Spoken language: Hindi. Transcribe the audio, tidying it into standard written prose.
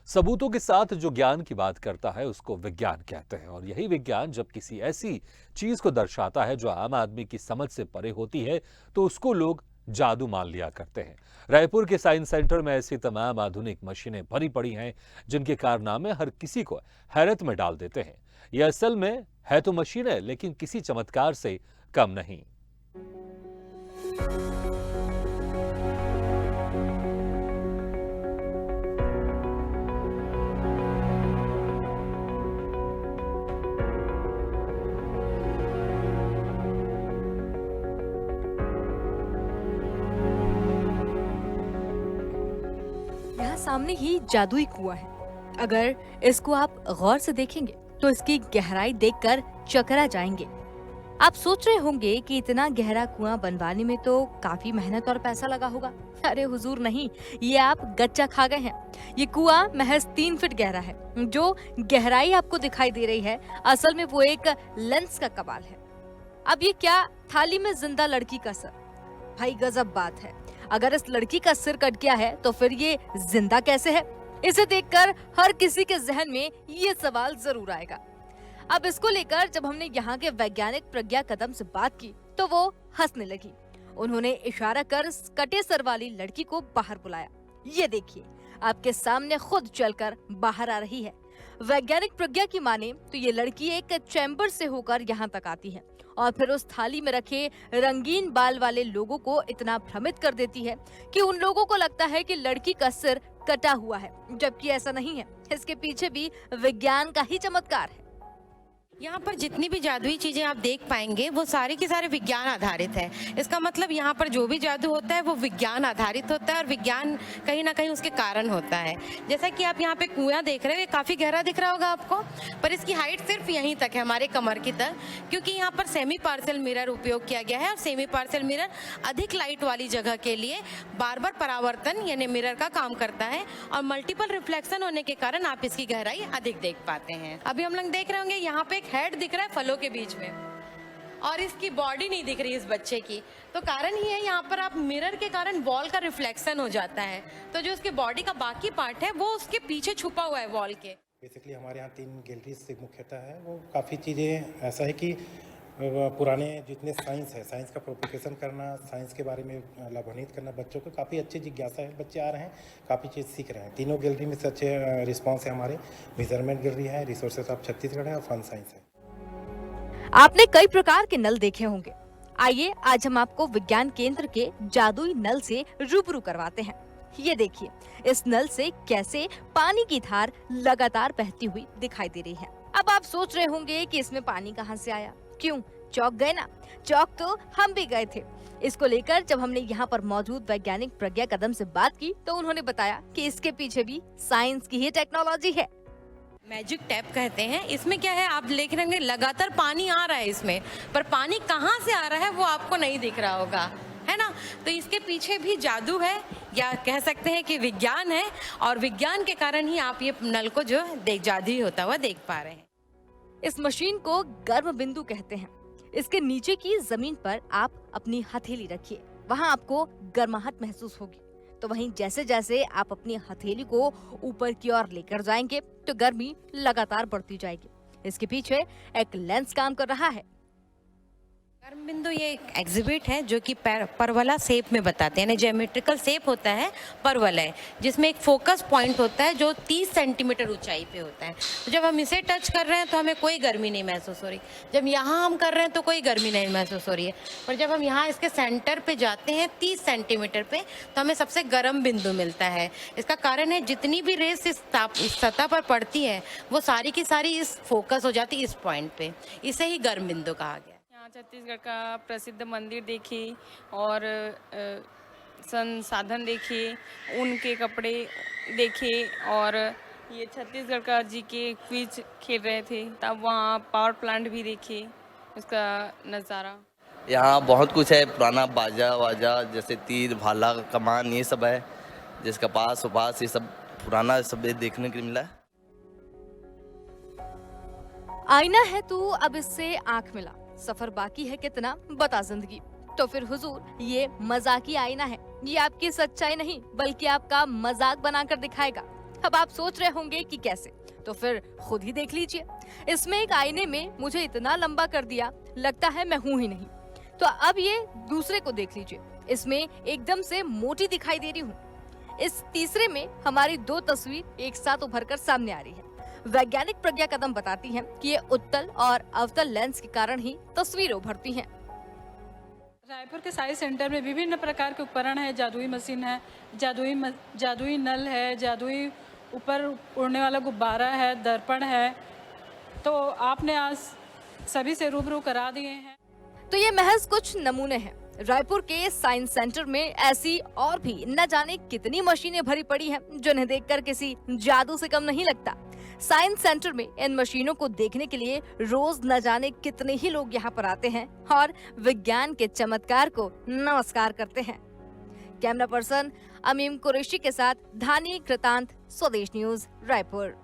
सबूतों के साथ जो ज्ञान की बात करता है उसको विज्ञान कहते हैं और यही विज्ञान जब किसी ऐसी चीज को दर्शाता है जो आम आदमी की समझ से परे होती है तो उसको लोग जादू मान लिया करते हैं। रायपुर के साइंस सेंटर में ऐसी तमाम आधुनिक मशीनें भरी पड़ी हैं जिनके कारनामे हर किसी को हैरत में डाल देते हैं। यह असल में है तो मशीनें लेकिन किसी चमत्कार से कम नहीं। यहाँ सामने ही जादुई कुआं है। अगर इसको आप गौर से देखेंगे तो इसकी गहराई देखकर चकरा जाएंगे। आप सोच रहे होंगे कि इतना गहरा कुआं बनवाने में तो काफी मेहनत और पैसा लगा होगा। अरे हुजूर नहीं, ये आप गच्चा खा गए हैं। ये कुआं महज 3 फीट गहरा है। जो गहराई आपको दिखाई दे रही है असल में वो एक लेंस का कमाल है। अब ये क्या थाली में जिंदा लड़की का सर, भाई गजब बात है। अगर इस लड़की का सिर कट गया है तो फिर ये जिंदा कैसे है? इसे देखकर हर किसी के जहन में ये सवाल जरूर आएगा। अब इसको लेकर जब हमने यहाँ के वैज्ञानिक प्रज्ञा कदम से बात की तो वो हंसने लगी। उन्होंने इशारा कर कटे सर वाली लड़की को बाहर बुलाया। ये देखिए, आपके सामने खुद चलकर बाहर आ रही है। वैज्ञानिक प्रज्ञा की माने तो ये लड़की एक चैम्बर से होकर यहाँ तक आती है और फिर उस थाली में रखे रंगीन बाल वाले लोगों को इतना भ्रमित कर देती है कि उन लोगों को लगता है कि लड़की का सिर कटा हुआ है, जबकि ऐसा नहीं है। इसके पीछे भी विज्ञान का ही चमत्कार है। यहाँ पर जितनी भी जादुई चीजें आप देख पाएंगे वो सारे के सारे विज्ञान आधारित है। इसका मतलब यहाँ पर जो भी जादू होता है वो विज्ञान आधारित होता है और विज्ञान कहीं ना कहीं उसके कारण होता है। जैसा कि आप यहाँ पे कुआं देख रहे हो, ये काफी गहरा दिख रहा होगा आपको, पर इसकी हाइट सिर्फ यहीं तक है, हमारे कमर की तक, क्योंकि यहाँ पर सेमी पार्सल मिरर उपयोग किया गया है और सेमी पार्सल मिरर अधिक लाइट वाली जगह के लिए बार बार परावर्तन यानी मिरर का काम करता है और मल्टीपल रिफ्लेक्शन होने के कारण आप इसकी गहराई अधिक देख पाते हैं। अभी हम लोग देख रहे होंगे यहाँ पे हेड दिख रहा है फलों के बीच में और इसकी बॉडी नहीं दिख रही इस बच्चे की। तो कारण ही है यहाँ पर आप मिरर के कारण वॉल का रिफ्लेक्शन हो जाता है, तो जो उसके बॉडी का बाकी पार्ट है वो उसके पीछे छुपा हुआ है वॉल के। बेसिकली हमारे यहाँ 3 गैलरीज से मुख्यतः है। वो काफ़ी चीज़ें ऐसा है कि पुराने जितने साइंस है, साइंस का प्रोपगेशन करना, साइंस के बारे में लाभान्वित करना बच्चों को, काफ़ी अच्छी जिज्ञासा है। बच्चे आ रहे हैं, काफ़ी चीज़ सीख रहे हैं। तीनों गैलरी में से अच्छे रिस्पॉन्स है। हमारे मेजरमेंट गैलरी है, रिसोर्सेज ऑफ छत्तीसगढ़ है और फन साइंस है। आपने कई प्रकार के नल देखे होंगे। आइए आज हम आपको विज्ञान केंद्र के जादुई नल से रूबरू करवाते हैं। ये देखिए, इस नल से कैसे पानी की धार लगातार बहती हुई दिखाई दे रही है। अब आप सोच रहे होंगे कि इसमें पानी कहाँ से आया? क्यों, चौंक गए ना? चौंक तो हम भी गए थे। इसको लेकर जब हमने यहाँ पर मौजूद वैज्ञानिक प्रज्ञा कदम से बात की तो उन्होंने बताया कि इसके पीछे भी साइंस की ही टेक्नोलॉजी है। मैजिक टैप कहते हैं। इसमें क्या है, आप देख रहे होंगे लगातार पानी आ रहा है इसमें, पर पानी कहाँ से आ रहा है वो आपको नहीं दिख रहा होगा, है ना? तो इसके पीछे भी जादू है या कह सकते हैं कि विज्ञान है और विज्ञान के कारण ही आप ये नल को जो जादुई होता हुआ देख पा रहे हैं। इस मशीन को गर्म बिंदु कहते हैं। इसके नीचे की जमीन पर आप अपनी हथेली रखिए, वहाँ आपको गर्माहट महसूस होगी। तो वहीं जैसे जैसे आप अपनी हथेली को ऊपर की ओर लेकर जाएंगे तो गर्मी लगातार बढ़ती जाएगी। इसके पीछे एक लेंस काम कर रहा है। गर्म बिंदु ये एक एग्जिबिट है जो कि परवला शेप में बताते हैं, यानी ज्योमेट्रिकल शेप होता है परवलय, जिसमें एक फोकस पॉइंट होता है जो 30 सेंटीमीटर ऊंचाई पे होता है। तो जब हम इसे टच कर रहे हैं तो हमें कोई गर्मी नहीं महसूस हो रही, जब यहाँ हम कर रहे हैं तो कोई गर्मी नहीं महसूस हो रही है, पर जब हम यहाँ इसके सेंटर पे जाते हैं 30 सेंटीमीटर पे तो हमें सबसे गर्म बिंदु मिलता है। इसका कारण है जितनी भी रेस इस सतह पर पड़ती है वो सारी की सारी इस फोकस हो जाती है इस पॉइंट पे, इसे ही गर्म बिंदु कहा गया। यहाँ छत्तीसगढ़ का प्रसिद्ध मंदिर देखिए और संसाधन देखिए, उनके कपड़े देखिए और ये छत्तीसगढ़ का जीके क्विज खेल रहे थे तब वहाँ पावर प्लांट भी देखिए, उसका नज़ारा। यहाँ बहुत कुछ है, पुराना बाजा वाजा जैसे तीर भाला कमान ये सब है, जिसका पास उपास ये सब पुराना सब देखने को मिला है। आईना है तू अब इससे आंख मिला, सफर बाकी है कितना बता जिंदगी। तो फिर हुजूर ये मजाकी आईना है, ये आपकी सच्चाई नहीं बल्कि आपका मजाक बनाकर दिखाएगा। अब आप सोच रहे होंगे कि कैसे, तो फिर खुद ही देख लीजिए। इसमें एक आईने में मुझे इतना लंबा कर दिया, लगता है मैं हूं ही नहीं। तो अब ये दूसरे को देख लीजिए, इसमें एकदम से मोटी दिखाई दे रही हूँ। इस तीसरे में हमारी दो तस्वीर एक साथ उभर कर सामने आ रही है। वैज्ञानिक प्रज्ञा कदम बताती हैं कि ये उत्तल और अवतल लेंस के कारण ही तस्वीरें उभरती हैं। रायपुर के साइंस सेंटर में विभिन्न प्रकार के उपकरण है, जादुई मशीन है, जादुई नल है, जादुई ऊपर उड़ने वाला गुब्बारा है, दर्पण है। तो आपने आज सभी से रूबरू करा दिए हैं। तो ये महज कुछ नमूने हैं। रायपुर के साइंस सेंटर में ऐसी और भी न जाने कितनी मशीनें भरी पड़ी हैं, जिन्हें देखकर किसी जादू से कम नहीं लगता। साइंस सेंटर में इन मशीनों को देखने के लिए रोज न जाने कितने ही लोग यहाँ पर आते हैं और विज्ञान के चमत्कार को नमस्कार करते हैं। कैमरा पर्सन अमीम कुरैशी के साथ धानी कृतांत, स्वदेश न्यूज, रायपुर।